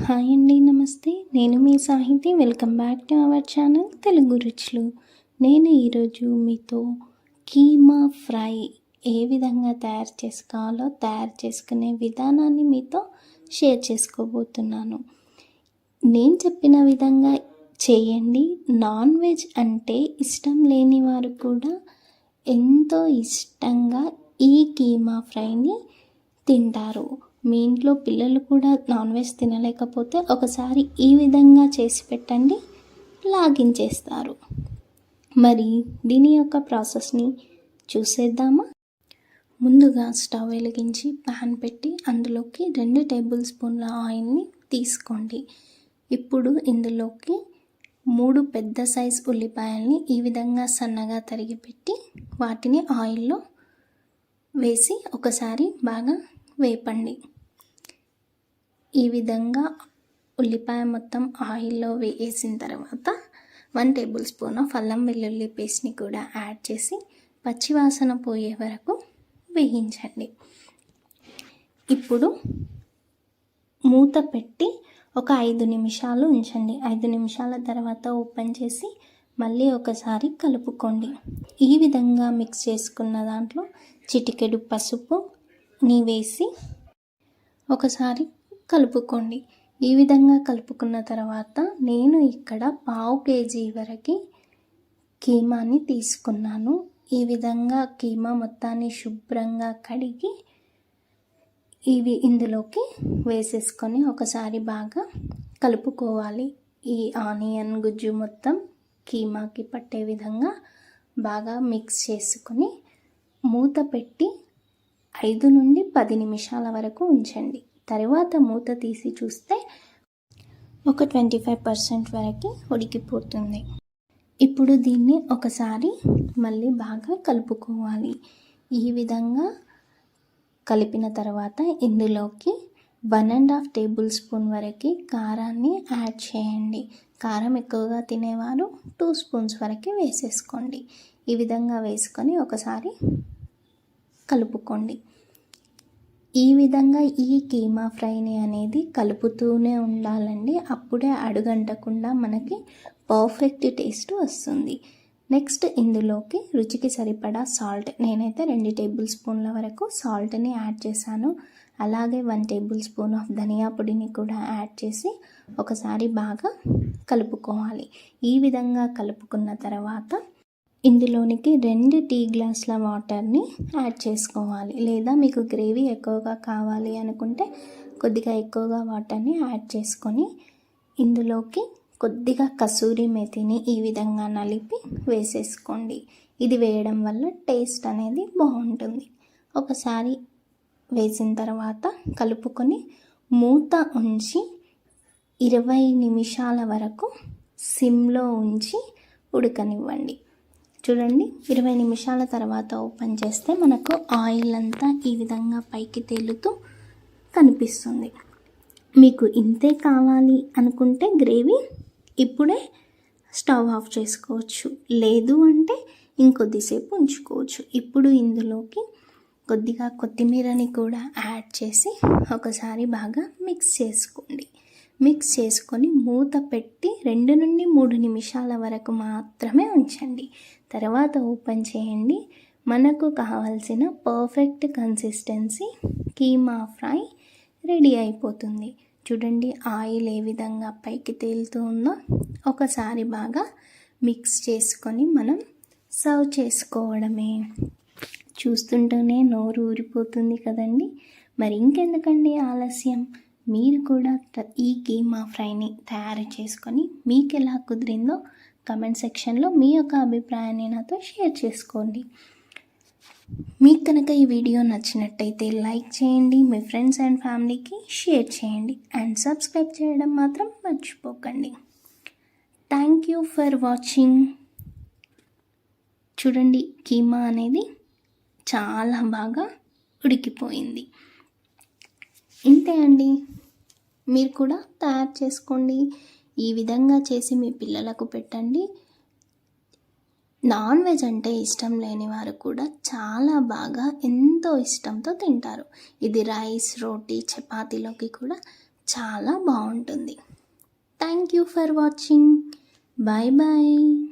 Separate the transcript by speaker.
Speaker 1: Hi అండి, నమస్తే. నేను మీ Sahithi. Welcome back to our channel Telugu Ruchulu. నేను ఈరోజు మీతో కీమా ఫ్రై ఏ విధంగా తయారు చేసుకునే విధానాన్ని మీతో షేర్ చేసుకోబోతున్నాను. నేను చెప్పిన విధంగా చేయండి. నాన్ వెజ్ అంటే ఇష్టం లేని వారు కూడా ఎంతో ఇష్టంగా ఈ కీమా ఫ్రైని తింటారు. మీ ఇంట్లో పిల్లలు కూడా నాన్ వెజ్ తినలేకపోతే ఒకసారి ఈ విధంగా చేసి పెట్టండి, లాగించేస్తారు. మరి దీని యొక్క ప్రాసెస్ని చూసేద్దామా? ముందుగా స్టవ్ వెలిగించి ప్యాన్ పెట్టి అందులోకి 2 టేబుల్ స్పూన్ల ఆయిల్ని తీసుకోండి. ఇప్పుడు ఇందులోకి 3 పెద్ద సైజ్ ఉల్లిపాయల్ని ఈ విధంగా సన్నగా తరిగి పెట్టి వాటిని ఆయిల్లో వేసి ఒకసారి బాగా వేపండి. ఈ విధంగా ఉల్లిపాయ మొత్తం ఆయిల్లో వేసిన తర్వాత 1 టేబుల్ స్పూన్ ఆఫ్ అల్లం వెల్లుల్లి పేస్ట్ని కూడా యాడ్ చేసి పచ్చివాసన పోయే వరకు వేయించండి. ఇప్పుడు మూత పెట్టి ఒక 5 నిమిషాలు ఉంచండి. 5 నిమిషాల తర్వాత ఓపెన్ చేసి మళ్ళీ ఒకసారి కలుపుకోండి. ఈ విధంగా మిక్స్ చేసుకున్న దాంట్లో చిటికెడు పసుపుని వేసి ఒకసారి కలుపుకోండి. ఈ విధంగా కలుపుకున్న తర్వాత నేను ఇక్కడ 1/2 కేజీ వరకు కీమాని తీసుకున్నాను. ఈ విధంగా కీమా మొత్తాన్ని శుభ్రంగా కడిగి ఇందులోకి వేసేసుకొని ఒకసారి బాగా కలుపుకోవాలి. ఈ ఆనియన్ గుజ్జు మొత్తం కీమాకి పట్టే విధంగా బాగా మిక్స్ చేసుకొని మూత పెట్టి 5 నుండి 10 నిమిషాల వరకు ఉంచండి. తర్వాత మూత తీసి చూస్తే ఒక 25% వరకు ఉడికిపోతుంది. ఇప్పుడు దీన్ని ఒకసారి మళ్ళీ బాగా కలుపుకోవాలి. ఈ విధంగా కలిపిన తర్వాత ఇందులోకి 1.5 టేబుల్ స్పూన్ వరకు కారాన్ని యాడ్ చేయండి. కారం ఎక్కువగా తినేవారు 2 స్పూన్స్ వరకు వేసేసుకోండి. ఈ విధంగా వేసుకొని ఒకసారి కలుపుకోండి. ఈ విధంగా ఈ కీమా ఫ్రైని అనేది కలుపుతూనే ఉండాలండి. అప్పుడే అడుగంటకుండా మనకి పర్ఫెక్ట్ టేస్ట్ వస్తుంది. నెక్స్ట్ ఇందులోకి రుచికి సరిపడా సాల్ట్, నేనైతే 2 టేబుల్ స్పూన్ల వరకు సాల్ట్ని యాడ్ చేశాను. అలాగే 1 టేబుల్ స్పూన్ ఆఫ్ ధనియా పొడిని కూడా యాడ్ చేసి ఒకసారి బాగా కలుపుకోవాలి. ఈ విధంగా కలుపుకున్న తర్వాత ఇందులోనికి 2 టీ గ్లాసుల వాటర్ని యాడ్ చేసుకోవాలి. లేదా మీకు గ్రేవీ ఎక్కువగా కావాలి అనుకుంటే కొద్దిగా ఎక్కువగా వాటర్ని యాడ్ చేసుకొని ఇందులోకి కొద్దిగా కసూరి మెతిని ఈ విధంగా నలిపి వేసేసుకోండి. ఇది వేయడం వల్ల టేస్ట్ అనేది బాగుంటుంది. ఒకసారి వేసిన తర్వాత కలుపుకొని మూత ఉంచి 20 నిమిషాల వరకు సిమ్లో ఉంచి ఉడకనివ్వండి. చూడండి, 20 నిమిషాల తర్వాత ఓపెన్ చేస్తే మనకు ఆయిల్ అంతా ఈ విధంగా పైకి తేలుతూ కనిపిస్తుంది. మీకు ఇంతే కావాలి అనుకుంటే గ్రేవీ ఇప్పుడే స్టవ్ ఆఫ్ చేసుకోవచ్చు. లేదు అంటే ఇంకొద్దిసేపు ఉంచుకోవచ్చు. ఇప్పుడు ఇందులోకి కొద్దిగా కొత్తిమీరని కూడా యాడ్ చేసి ఒకసారి బాగా మిక్స్ చేసుకోండి. మిక్స్ చేసుకొని మూత పెట్టి 2 నుండి 3 నిమిషాల వరకు మాత్రమే ఉంచండి. తర్వాత ఓపెన్ చేయండి. మనకు కావాల్సిన perfect consistency keema fry ready అయిపోతుంది. చూడండి, ఆయిల్ ఏ విధంగా పైకి తేలుతూ ఉందో. ఒకసారి బాగా మిక్స్ చేసుకొని మనం సర్వ్ చేసుకోవడమే. చూస్తుంటేనే నోరు ఊరిపోతుంది కదండి. మరి ఇంకెందుకండి ఆలస్యం, మీరు కూడా ఈ కీమా ఫ్రైని తయారు చేసుకొని మీకు ఎలా కుదిరిందో కమెంట్ సెక్షన్లో మీ యొక్క అభిప్రాయాన్ని నాతో షేర్ చేసుకోండి. మీకు కనుక ఈ వీడియో నచ్చినట్టయితే లైక్ చేయండి, మీ ఫ్రెండ్స్ అండ్ ఫ్యామిలీకి షేర్ చేయండి అండ్ సబ్స్క్రైబ్ చేయడం మాత్రం మర్చిపోకండి. Thank you for watching. చూడండి, కీమా అనేది చాలా బాగా ఉడికిపోయింది. ఇంతే అండి, మీరు కూడా తయారు చేసుకోండి. ఈ విధంగా చేసి మీ పిల్లలకు పెట్టండి. నాన్ వెజ్ అంటే ఇష్టం లేని వారు కూడా చాలా బాగా ఎంతో ఇష్టంతో తింటారు. ఇది రైస్, రోటీ, చపాతీలోకి కూడా చాలా బాగుంటుంది. Thank you for watching. Bye bye.